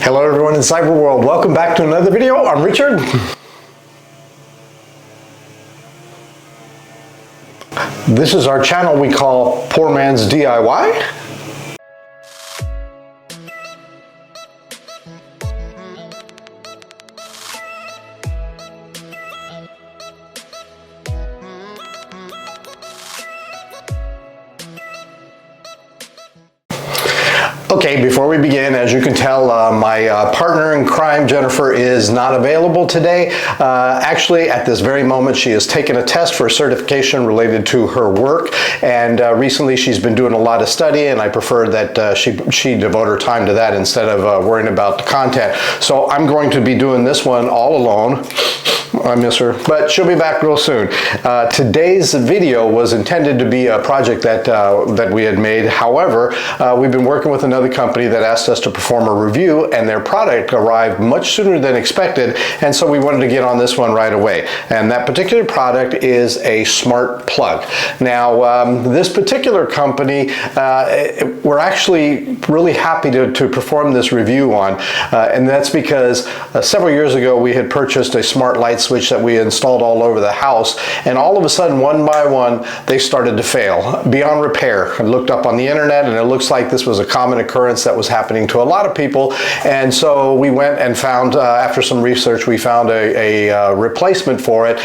Hello everyone in cyber world. Welcome back to another video. I'm Richard. This is our channel we call Poor Man's DIY. Okay, before we begin, as you can tell, my partner in crime, Jennifer, is not available today. Actually, at this very moment, she has taken a test for certification related to her work, and recently she's been doing a lot of study, and I prefer that she devote her time to that instead of worrying about the content. So I'm going to be doing this one all alone. I miss her, but she'll be back real soon. Today's video was intended to be a project that we had made. However, we've been working with another company that asked us to perform a review, and their product arrived much sooner than expected, and so we wanted to get on this one right away. And that particular product is a smart plug. Now, this particular company, we're actually really happy to perform this review on, and that's because several years ago we had purchased a smart light switch that we installed all over the house, and all of a sudden, one by one, they started to fail beyond repair. I looked up on the internet, and it looks like this was a common occurrence that was happening to a lot of people, and so we went and found, after some research, we found a replacement for it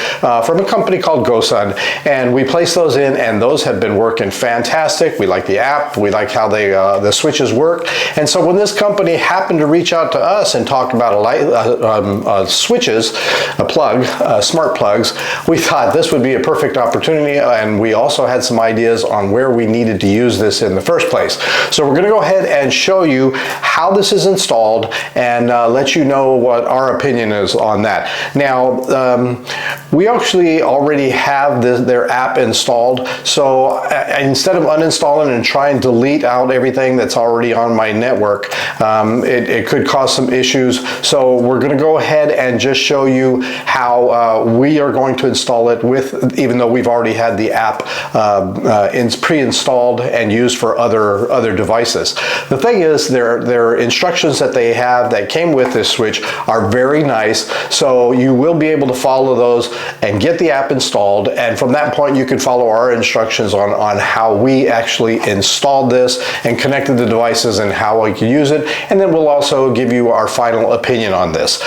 from a company called GHome, and we placed those in, and those have been working fantastic. We like the app, we like how the switches work, and so when this company happened to reach out to us and talk about switches, a plug, smart plugs, we thought this would be a perfect opportunity, and we also had some ideas on where we needed to use this in the first place. So we're going to go ahead and show you how this is installed and let you know what our opinion is on that. Now, we actually already have their app installed, so instead of uninstalling and trying to delete out everything that's already on my network, it could cause some issues. So we're going to go ahead and just show you how we are going to install it even though we've already had the app pre-installed and used for other devices. The thing is, their instructions that they have that came with this switch are very nice, so you will be able to follow those and get the app installed, and from that point you can follow our instructions on how we actually installed this and connected the devices and how we can use it, and then we'll also give you our final opinion on this.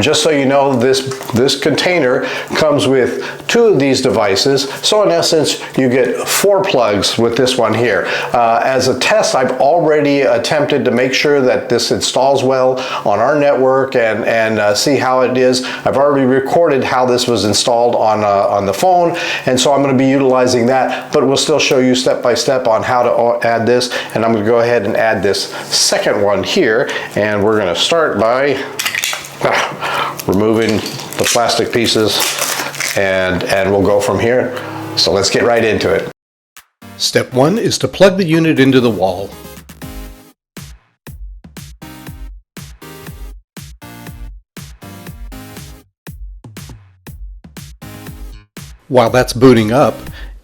Just so you know, this container comes with 2 of these devices, so in essence you get 4 plugs with this one here. As a test, I've already attempted to make sure that this installs well on our network and see how it is. I've already recorded how this was installed on the phone, and so I'm going to be utilizing that, but we'll still show you step by step on how to add this, and I'm going to go ahead and add this second one here, and we're going to start by removing the plastic pieces, and we'll go from here. So let's get right into it. Step 1 is to plug the unit into the wall. While that's booting up,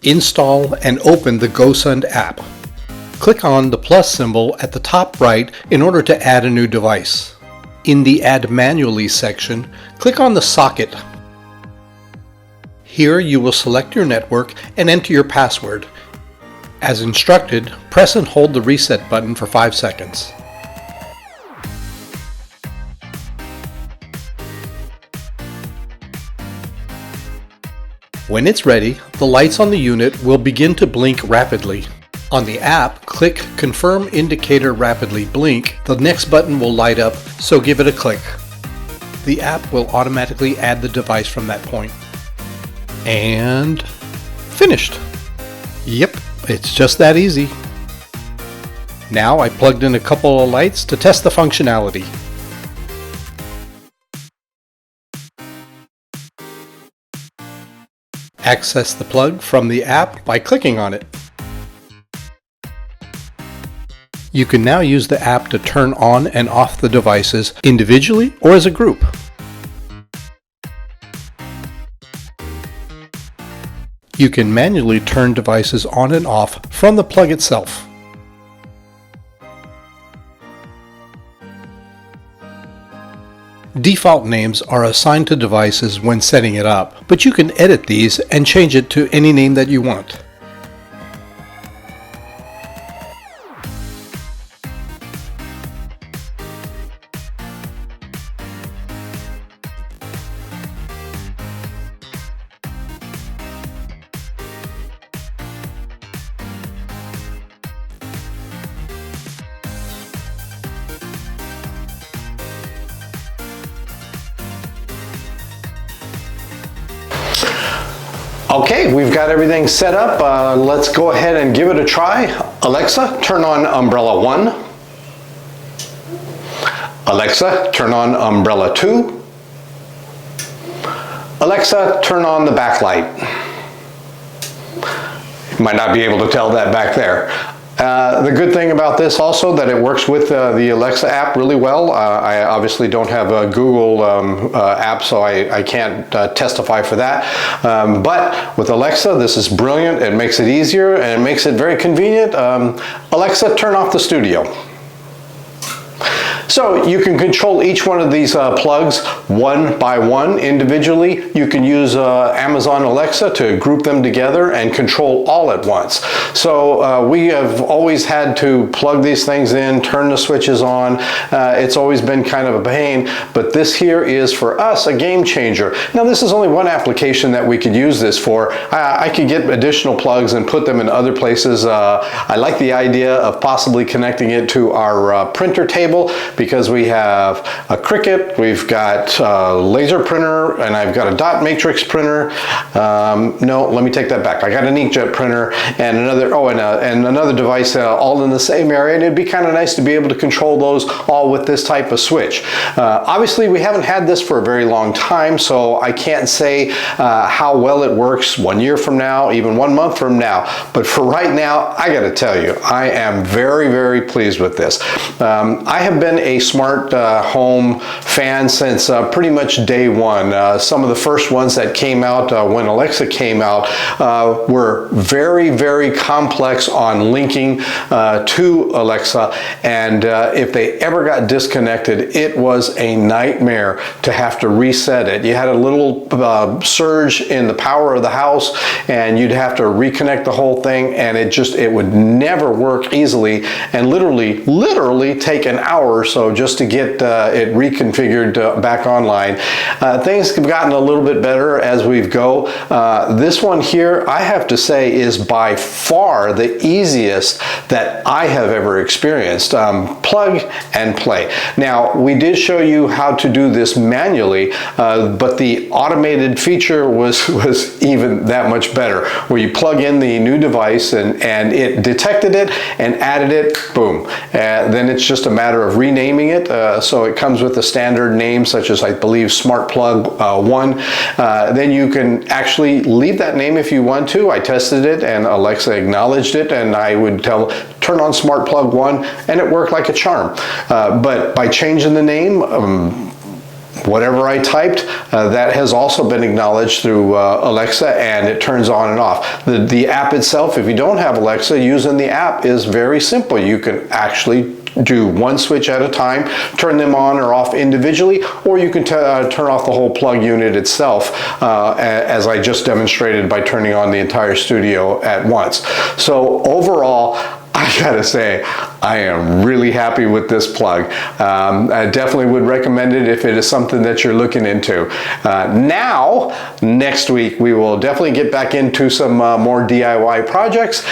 install and open the GHome app. Click on the plus symbol at the top right in order to add a new device. In the Add Manually section, click on the socket. Here you will select your network and enter your password. As instructed, press and hold the reset button for 5 seconds. When it's ready, the lights on the unit will begin to blink rapidly. On the app, click Confirm Indicator Rapidly Blink. The next button will light up, so give it a click. The app will automatically add the device from that point. And finished. Yep, it's just that easy. Now I plugged in a couple of lights to test the functionality. Access the plug from the app by clicking on it. You can now use the app to turn on and off the devices individually or as a group. You can manually turn devices on and off from the plug itself. Default names are assigned to devices when setting it up, but you can edit these and change it to any name that you want. Okay, we've got everything set up. Let's go ahead and give it a try. Alexa, turn on umbrella 1. Alexa, turn on umbrella 2. Alexa, turn on the backlight. You might not be able to tell that back there. The good thing about this also that it works with the Alexa app really well. I obviously don't have a Google app, so I can't testify for that. But with Alexa, this is brilliant. It makes it easier and it makes it very convenient. Alexa, turn off the studio. So you can control each one of these plugs one by one individually. You can use Amazon Alexa to group them together and control all at once. So we have always had to plug these things in, turn the switches on. It's always been kind of a pain, but this here is for us a game changer. Now this is only one application that we could use this for. I could get additional plugs and put them in other places. I like the idea of possibly connecting it to our printer table, because we have a Cricut, we've got a laser printer, and I've got a dot matrix printer. No, let me take that back. I got an inkjet printer and another, and another device all in the same area, and it'd be kind of nice to be able to control those all with this type of switch. Obviously, we haven't had this for a very long time, so I can't say how well it works 1 year from now, even 1 month from now. But for right now, I got to tell you, I am very, very pleased with this. I have been a smart home fan since pretty much day one. Some of the first ones that came out when Alexa came out were very, very complex on linking to Alexa, and if they ever got disconnected, it was a nightmare to have to reset it. You had a little surge in the power of the house, and you'd have to reconnect the whole thing, and it would never work easily, and literally take an hour or so just to get it reconfigured back online. Things have gotten a little bit better as we go. This one here, I have to say, is by far the easiest that I have ever experienced. Plug and play. Now, we did show you how to do this manually, but the automated feature was even that much better, where you plug in the new device and it detected it and added it, boom. Then it's just a matter of renaming it. So it comes with a standard name, such as, I believe, Smart Plug 1. Then you can actually leave that name if you want to. I tested it and Alexa acknowledged it, and I would tell, turn on Smart Plug 1, and it worked like a charm. But by changing the name, whatever I typed, that has also been acknowledged through Alexa, and it turns on and off. The app itself, if you don't have Alexa, using the app is very simple. You can actually do one switch at a time, turn them on or off individually, or you can turn off the whole plug unit itself, as I just demonstrated by turning on the entire studio at once. So overall, I gotta say, I am really happy with this plug. I definitely would recommend it if it is something that you're looking into. Now, next week, we will definitely get back into some more DIY projects.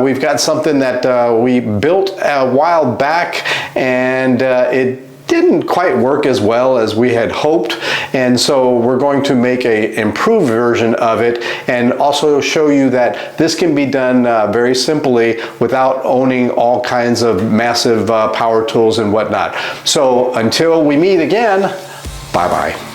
We've got something that we built a while back, and it didn't quite work as well as we had hoped, and so we're going to make an improved version of it and also show you that this can be done very simply without owning all kinds of massive power tools and whatnot. So until we meet again, bye-bye.